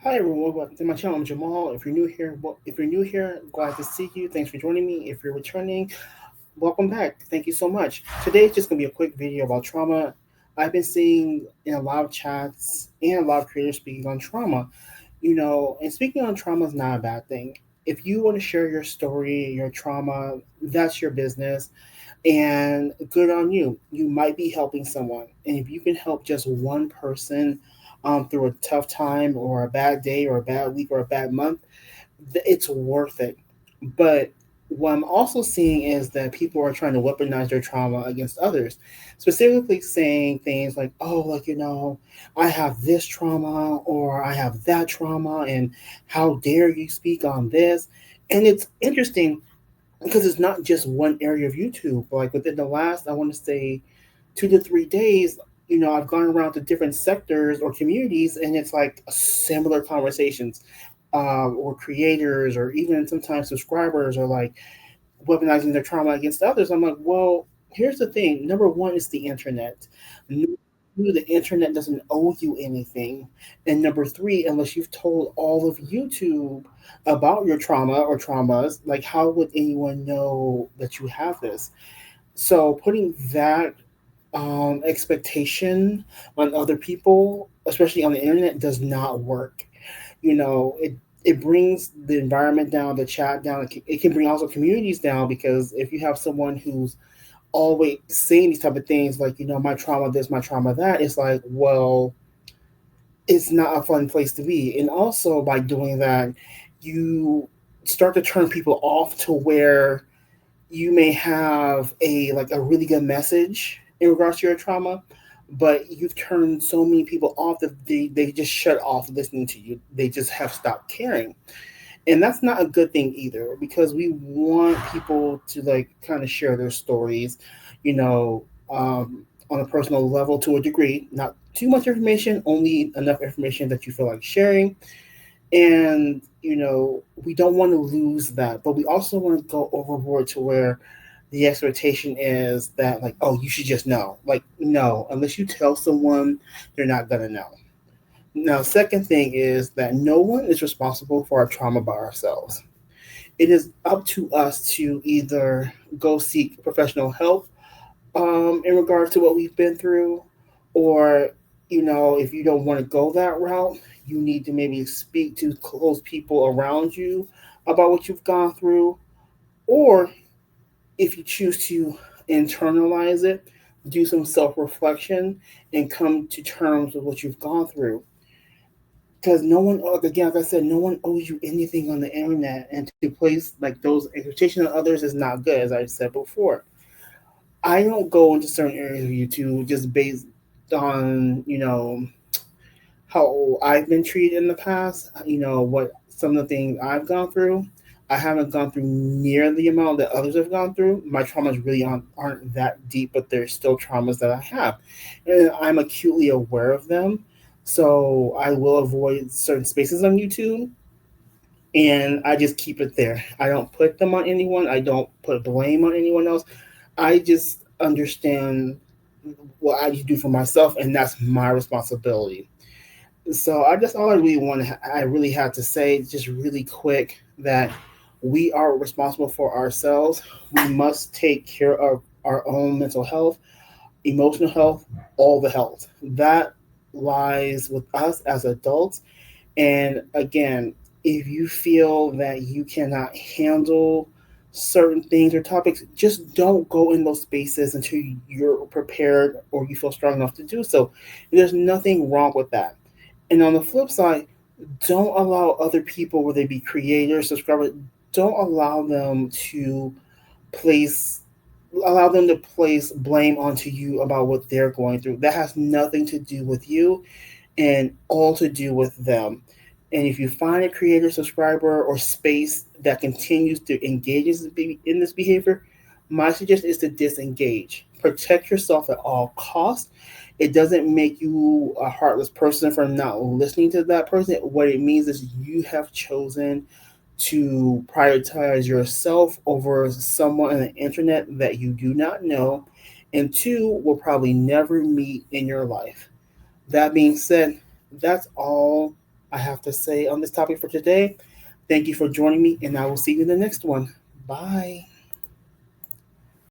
Hi everyone, welcome to my channel. I'm Jamal. If you're new here, glad to see you. Thanks for joining me. If you're returning, welcome back. Thank you so much. Today is just gonna be a quick video about trauma. I've been seeing in a lot of chats and a lot of creators speaking on trauma. And speaking on trauma is not a bad thing. If you want to share your story, your trauma, that's your business, and good on you. You might be helping someone, and if you can help just one person through a tough time or a bad day or a bad week or a bad month, it's worth it. But what I'm also seeing is that people are trying to weaponize their trauma against others, specifically saying things like, oh, I have this trauma or I have that trauma, and how dare you speak on this? And it's interesting because it's not just one area of YouTube. Like within the last, I want to say, 2 to 3 days, I've gone around to different sectors or communities, and it's like similar conversations, or creators, or even sometimes subscribers are like weaponizing their trauma against others. I'm like, well, here's the thing. Number one is the internet. Number two, the internet doesn't owe you anything. And number three, unless you've told all of YouTube about your trauma or traumas, like how would anyone know that you have this? So putting that expectation on other people, especially on the internet, does not work. It brings the environment down, the chat down. It can bring also communities down, because if you have someone who's always saying these type of things, like, my trauma this, my trauma that, it's like, well, it's not a fun place to be. And also by doing that, you start to turn people off to where you may have a really good message in regards to your trauma, but you've turned so many people off that they just shut off listening to you. They just have stopped caring. And that's not a good thing either, because we want people to like kind of share their stories, you know, on a personal level to a degree, not too much information, only enough information that you feel like sharing. And we don't want to lose that, but we also want to go overboard to where the expectation is that, like, oh, you should just know. Like, no, unless you tell someone, they're not gonna know. Now, second thing is that no one is responsible for our trauma by ourselves. It is up to us to either go seek professional help in regards to what we've been through, or if you don't want to go that route, you need to maybe speak to close people around you about what you've gone through, or if you choose to internalize it, do some self-reflection and come to terms with what you've gone through. Because no one, again, like I said, no one owes you anything on the internet, and to place like those expectations on others is not good, as I said before. I don't go into certain areas of YouTube just based on how I've been treated in the past. What some of the things I've gone through. I haven't gone through near the amount that others have gone through. My traumas really aren't that deep, but there's still traumas that I have, and I'm acutely aware of them. So I will avoid certain spaces on YouTube, and I just keep it there. I don't put them on anyone. I don't put blame on anyone else. I just understand what I do for myself, and that's my responsibility. So I just all I really I really had to say, just really quick, that we are responsible for ourselves. We must take care of our own mental health, emotional health, all the health that lies with us as adults. And again, if you feel that you cannot handle certain things or topics, just don't go in those spaces until you're prepared or you feel strong enough to do so. And there's nothing wrong with that. And on the flip side, don't allow other people, whether they be creators, subscribers, don't place allow them to place blame onto you about what they're going through. That has nothing to do with you and all to do with them. And if you find a creator, subscriber, or space that continues to engage in this behavior, my suggestion is to disengage. Protect yourself at all costs. It doesn't make you a heartless person for not listening to that person. What it means is you have chosen to prioritize yourself over someone on the internet that you do not know, and two, will probably never meet in your life. That being said, that's all. I have to say on this topic for today. Thank you for joining me, and I will see you in the next one. Bye.